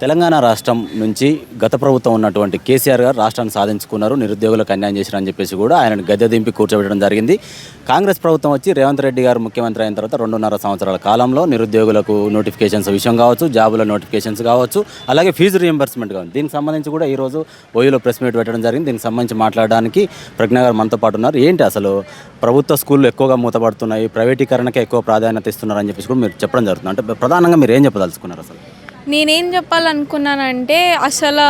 తెలంగాణ రాష్ట్రం నుంచి గత ప్రభుత్వం ఉన్నటువంటి కేసీఆర్ గారు రాష్ట్రాన్ని సాధించుకున్నారు, నిరుద్యోగులకు అన్యాయం చేశారని చెప్పేసి కూడా ఆయనను గద్దె దింపి కూర్చోబెట్టడం జరిగింది. కాంగ్రెస్ ప్రభుత్వం వచ్చి రేవంత్ రెడ్డి గారు ముఖ్యమంత్రి అయిన తర్వాత 2.5 సంవత్సరాల కాలంలో నిరుద్యోగులకు నోటిఫికేషన్స్ విషయం కావచ్చు, జాబుల నోటిఫికేషన్స్ కావచ్చు, అలాగే ఫీజు రీయింబర్స్మెంట్ కావచ్చు. దీనికి సంబంధించి కూడా ఈరోజు ఓయూలో ప్రెస్ మీట్ పెట్టడం జరిగింది. దీనికి సంబంధించి మాట్లాడడానికి ప్రజ్ఞ గారు మనతో పాటు ఉన్నారు. ఏంటి అసలు ప్రభుత్వ స్కూళ్ళు ఎక్కువగా మూతపడుతున్నాయి, ప్రైవేటీకరణకే ఎక్కువ ప్రాధాన్యత ఇస్తున్నారని చెప్పేసి కూడా మీరు చెప్పడం జరుగుతుంది. అంటే ప్రధానంగా మీరు ఏం చెప్పదలుచుకున్నారు? అసలు నేనేం చెప్పాలనుకున్నానంటే అసలు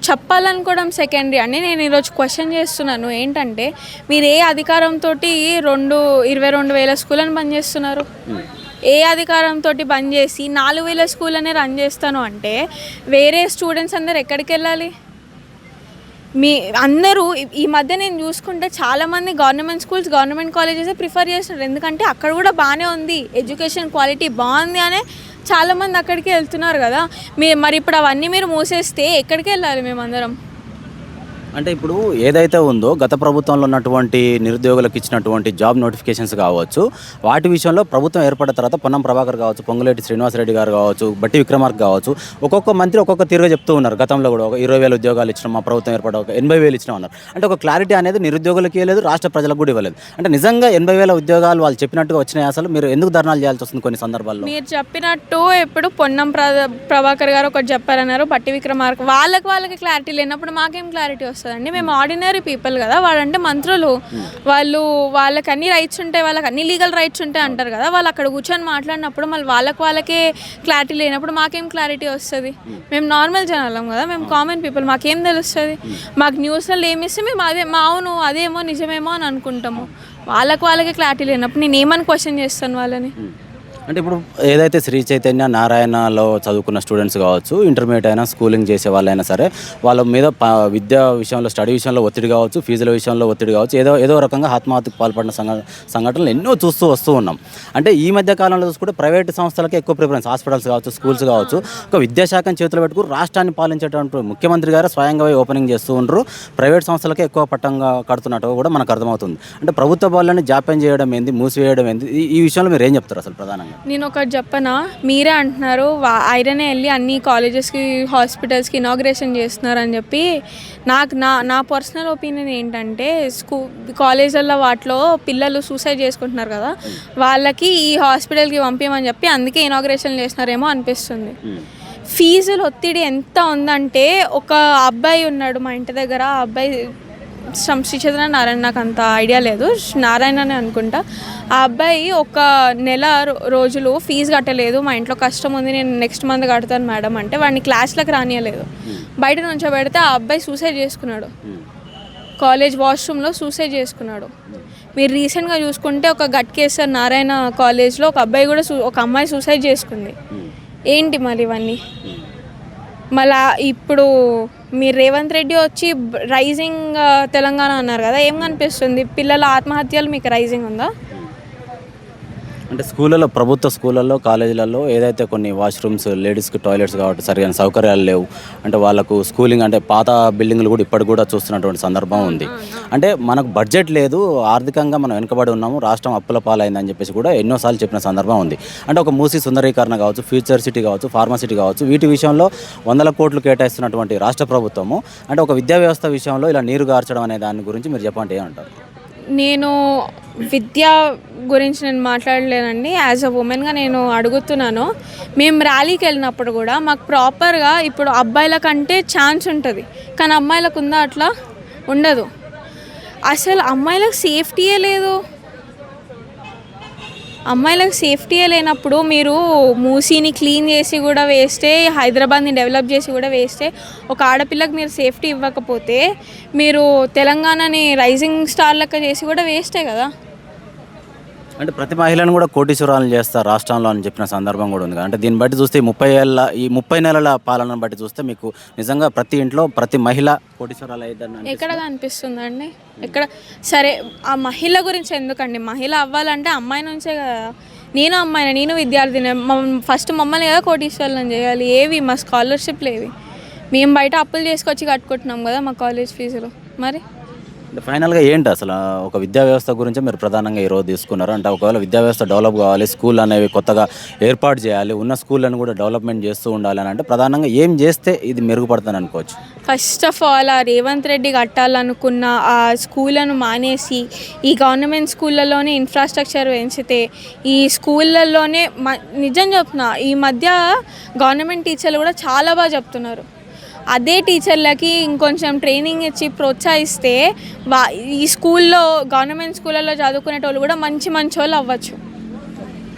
చెప్పాలనుకోవడం సెకండరీ అని నేను ఈరోజు క్వశ్చన్ చేస్తున్నాను. ఏంటంటే మీరు ఏ అధికారంతో 22,000 స్కూళ్ళని బంద్ చేస్తున్నారు? ఏ అధికారంతో బంద్ చేసి 4,000 స్కూళ్ళనే రన్ చేస్తాను అంటే వేరే స్టూడెంట్స్ అందరు ఎక్కడికి వెళ్ళాలి? అందరూ ఈ మధ్య నేను చూసుకుంటే చాలామంది government schools, government colleges prefer చేస్తున్నారు. ఎందుకంటే అక్కడ కూడా బాగానే ఉంది, ఎడ్యుకేషన్ క్వాలిటీ బాగుంది అనే చాలామంది అక్కడికి వెళ్తున్నారు కదా. మరి ఇప్పుడు అవన్నీ మీరు మూసేస్తే ఎక్కడికి వెళ్ళాలి మేమందరం? అంటే ఇప్పుడు ఏదైతే ఉందో గత ప్రభుత్వంలో ఉన్నటువంటి నిరుద్యోగులకు ఇచ్చినటువంటి జాబ్ నోటిఫికేషన్స్ కావచ్చు, వాటి విషయంలో ప్రభుత్వం ఏర్పడిన తర్వాత పొన్నం ప్రభాకర్ కావచ్చు, పొంగులేటి శ్రీనివాసరెడ్డి గారు కావచ్చు, బట్టి విక్రమార్క కావచ్చు, ఒక్కొక్క మంత్రి ఒక్కొక్క తీరుగా చెప్తూ ఉన్నారు. గతంలో కూడా ఒక 20,000 ఉద్యోగాలు ఇచ్చినాం, మా ప్రభుత్వం ఏర్పడ ఒక 80,000 ఇచ్చినాం అన్నారు. అంటే ఒక క్లారిటీ అనేది నిరుద్యోగులకి ఇవ్వలేదు, రాష్ట్ర ప్రజలకు కూడా ఇవ్వలేదు. అంటే నిజంగా 80,000 ఉద్యోగాలు వాళ్ళు చెప్పినట్టుగా వచ్చినాయి. అసలు మీరు ఎందుకు ధర్నాలు చేయాల్సి వస్తుంది కొన్ని సందర్భాల్లో? మీరు చెప్పినట్టు ఇప్పుడు పొన్నం ప్రభాకర్ గారు ఒకటి చెప్పారన్నారు, బట్టి విక్రమార్క వాళ్ళకి క్లారిటీ లేనప్పుడు మాకేం క్లారిటీ వస్తుందండి? మేము ఆర్డినరీ పీపుల్ కదా. వాళ్ళంటే మంత్రులు, వాళ్ళకి అన్ని రైట్స్ ఉంటాయి, వాళ్ళకి అన్ని లీగల్ రైట్స్ ఉంటాయి అంటారు కదా. వాళ్ళు అక్కడ కూర్చొని మాట్లాడినప్పుడు మళ్ళీ వాళ్ళకే క్లారిటీ లేనప్పుడు మాకేం క్లారిటీ వస్తుంది? మేము నార్మల్ జనాలం కదా, మేము కామన్ పీపుల్, మాకేం తెలుస్తుంది? మాకు న్యూస్లో ఏమిస్తే మేము అవును అదేమో నిజమేమో అని అనుకుంటాము. వాళ్ళకి క్లారిటీ లేనప్పుడు నేను ఏమని క్వశ్చన్ చేస్తాను వాళ్ళని? అంటే ఇప్పుడు ఏదైతే శ్రీ చైతన్య నారాయణలో చదువుకున్న స్టూడెంట్స్ కావచ్చు, ఇంటర్మీడియట్ అయినా స్కూలింగ్ చేసే వాళ్ళైనా సరే, వాళ్ళ మీద విద్యా విషయంలో, స్టడీ విషయంలో ఒత్తిడి కావచ్చు, ఫీజుల విషయంలో ఒత్తిడి కావచ్చు, ఏదో రకంగా ఆత్మహత్యకు పాల్పడిన సంఘటనలు ఎన్నో వస్తూ ఉన్నాం. అంటే ఈ మధ్య కాలంలో చూసుకుంటే ప్రైవేట్ సంస్థలకే ఎక్కువ ప్రిఫరెన్స్, హాస్పిటల్స్ కావచ్చు, స్కూల్స్ కావచ్చు. ఒక విద్యాశాఖను చేతులు పెట్టుకుని రాష్ట్రాన్ని పాలించేటువంటి ముఖ్యమంత్రి గారు స్వయంగా ఓపెనింగ్ చేస్తూ ఉండరు, ప్రైవేట్ సంస్థలకే ఎక్కువ పట్టంగా కడుతున్నట్టు కూడా మనకు అర్థమవుతుంది. అంటే ప్రభుత్వ వాళ్ళని జాప్యం చేయడం ఏంది, మూసివేయడం ఏంది, ఈ విషయంలో మీరు ఏం చెప్తారు అసలు ప్రధానంగా? నేను ఒకటి చెప్పనా, మీరే అంటున్నారు ఆయననే వెళ్ళి అన్ని కాలేజెస్కి, హాస్పిటల్స్కి ఇనాగ్రేషన్ చేస్తున్నారు అని చెప్పి. నా పర్సనల్ ఒపీనియన్ ఏంటంటే, కాలేజీల్లో వాటిలో పిల్లలు సూసైడ్ చేసుకుంటున్నారు కదా, వాళ్ళకి ఈ హాస్పిటల్కి పంపించమని చెప్పి అందుకే ఇనాగ్రేషన్ చేస్తున్నారేమో అనిపిస్తుంది. ఫీజుల ఒత్తిడి ఎంత ఉందంటే, ఒక అబ్బాయి ఉన్నాడు మా ఇంటి దగ్గర, ఆ అబ్బాయి శ్రీ చైతన్య నారాయణ, నాకు అంత ఐడియా లేదు, నారాయణనే అనుకుంటా. ఆ అబ్బాయి ఒక నెల రోజులు ఫీజు కట్టలేదు. మా ఇంట్లో కష్టం ఉంది, నేను నెక్స్ట్ మంత్ కడతాను మేడం అంటే వాడిని క్లాస్లకు రానియలేదు. బయట నుంచో పెడితే ఆ అబ్బాయి సూసైడ్ చేసుకున్నాడు, కాలేజ్ వాష్రూమ్లో సూసైడ్ చేసుకున్నాడు. మీరు రీసెంట్గా చూసుకుంటే ఒక గట్కేశ్వర్ నారాయణ కాలేజ్లో ఒక అమ్మాయి సూసైడ్ చేసుకుంది. ఏంటి మరి ఇవన్నీ? మళ్ళా ఇప్పుడు మీరు రేవంత్ రెడ్డి వచ్చి రైజింగ్ తెలంగాణ అన్నారు కదా, ఏం కనిపిస్తుంది? పిల్లల ఆత్మహత్యలు మీకు రైజింగ్ ఉందా? అంటే స్కూళ్ళలో, ప్రభుత్వ స్కూళ్ళల్లో, కాలేజీలలో ఏదైతే కొన్ని వాష్రూమ్స్, లేడీస్కి టాయిలెట్స్ కాబట్టి సరైన సౌకర్యాలు లేవు. అంటే వాళ్ళకు స్కూలింగ్ అంటే పాత బిల్డింగ్లు కూడా ఇప్పటికి కూడా చూస్తున్నటువంటి సందర్భం ఉంది. అంటే మనకు బడ్జెట్ లేదు, ఆర్థికంగా మనం వెనుకబడి ఉన్నాము, రాష్ట్రం అప్పుల పాలైందని చెప్పేసి కూడా ఎన్నోసార్లు చెప్పిన సందర్భం ఉంది. అంటే ఒక మూసీ సుందరీకరణ కావచ్చు, ఫ్యూచర్ సిటీ కావచ్చు, ఫార్మసిటీ కావచ్చు, వీటి విషయంలో 100 కోట్లు కేటాయిస్తున్నటువంటి రాష్ట్ర ప్రభుత్వము, అంటే ఒక విద్యా వ్యవస్థ విషయంలో ఇలా నీరు గార్చడం అనే దాని గురించి మీరు చెప్పండి ఏమంటారు? నేను విద్య గురించి నేను మాట్లాడలేనండి. యాజ్ అ ఉమెన్గా నేను అడుగుతున్నాను. మేము ర్యాలీకి వెళ్ళినప్పుడు కూడా మాకు ప్రాపర్గా, ఇప్పుడు అబ్బాయిల కంటే ఛాన్స్ ఉంటుంది కానీ అమ్మాయిలకు ఉందా? అట్లా ఉండదు. అసలు అమ్మాయిలకు సేఫ్టీయే లేదు. అమ్మాయిలకు సేఫ్టీయే లేనప్పుడు మీరు మూసీని క్లీన్ చేసి కూడా వేస్తే, హైదరాబాద్ని డెవలప్ చేసి కూడా వేస్తే, ఒక ఆడపిల్లకి మీరు సేఫ్టీ ఇవ్వకపోతే మీరు తెలంగాణని రైజింగ్ స్టార్ లెక్క చేసి కూడా వేస్టే కదా. అంటే ప్రతి మహిళను కూడా కోటీశ్వరాలను చేస్తారు రాష్ట్రంలో అని చెప్పిన సందర్భం కూడా ఉంది. అంటే దీన్ని బట్టి చూస్తే ఈ 30 నెలల పాలనను బట్టి చూస్తే మీకు నిజంగా ప్రతి ఇంట్లో ప్రతి మహిళ కోటీశ్వరాలు అయ్యిందని ఎక్కడ కనిపిస్తుందండి? ఎక్కడ? సరే, ఆ మహిళ గురించి ఎందుకండి? మహిళ అవ్వాలంటే అమ్మాయి నుంచే కదా. నేను అమ్మాయిని, నేను విద్యార్థిని, ఫస్ట్ మమ్మల్ని కదా కోటీశ్వరులను చేయాలి. ఏవి మా స్కాలర్షిప్లు ఏవి? మేము బయట అప్పులు చేసుకొచ్చి కట్టుకుంటున్నాం కదా మా కాలేజ్ ఫీజులు. మరి అంటే ఫైనల్గా ఏంటి అసలు ఒక విద్యా వ్యవస్థ గురించి మీరు ప్రధానంగా ఈరోజు తీసుకున్నారు అంటే ఒకవేళ విద్యా వ్యవస్థ డెవలప్ కావాలి స్కూల్ అనేవి కొత్తగా ఏర్పాటు చేయాలి ఉన్న స్కూళ్ళను కూడా డెవలప్మెంట్ చేస్తూ ఉండాలి అని అంటే ప్రధానంగా ఏం చేస్తే ఇది మెరుగుపడుతుంది అనుకోవచ్చు. ఫస్ట్ ఆఫ్ ఆల్ ఆ రేవంత్ రెడ్డి కట్టాలనుకున్న ఆ స్కూళ్ళను మానేసి ఈ గవర్నమెంట్ స్కూళ్ళలోనే ఇన్ఫ్రాస్ట్రక్చర్ పెంచితే ఈ స్కూళ్ళల్లోనే నిజం చెప్తున్నా ఈ మధ్య గవర్నమెంట్ టీచర్లు కూడా చాలా బాగా చెప్తున్నారు. అదే టీచర్లకి ఇంకొంచెం ట్రైనింగ్ ఇచ్చి ప్రోత్సహిస్తే ఈ స్కూల్లో గవర్నమెంట్ స్కూళ్ళల్లో చదువుకునేటోళ్ళు కూడా మంచి మంచి వాళ్ళు అవ్వచ్చు.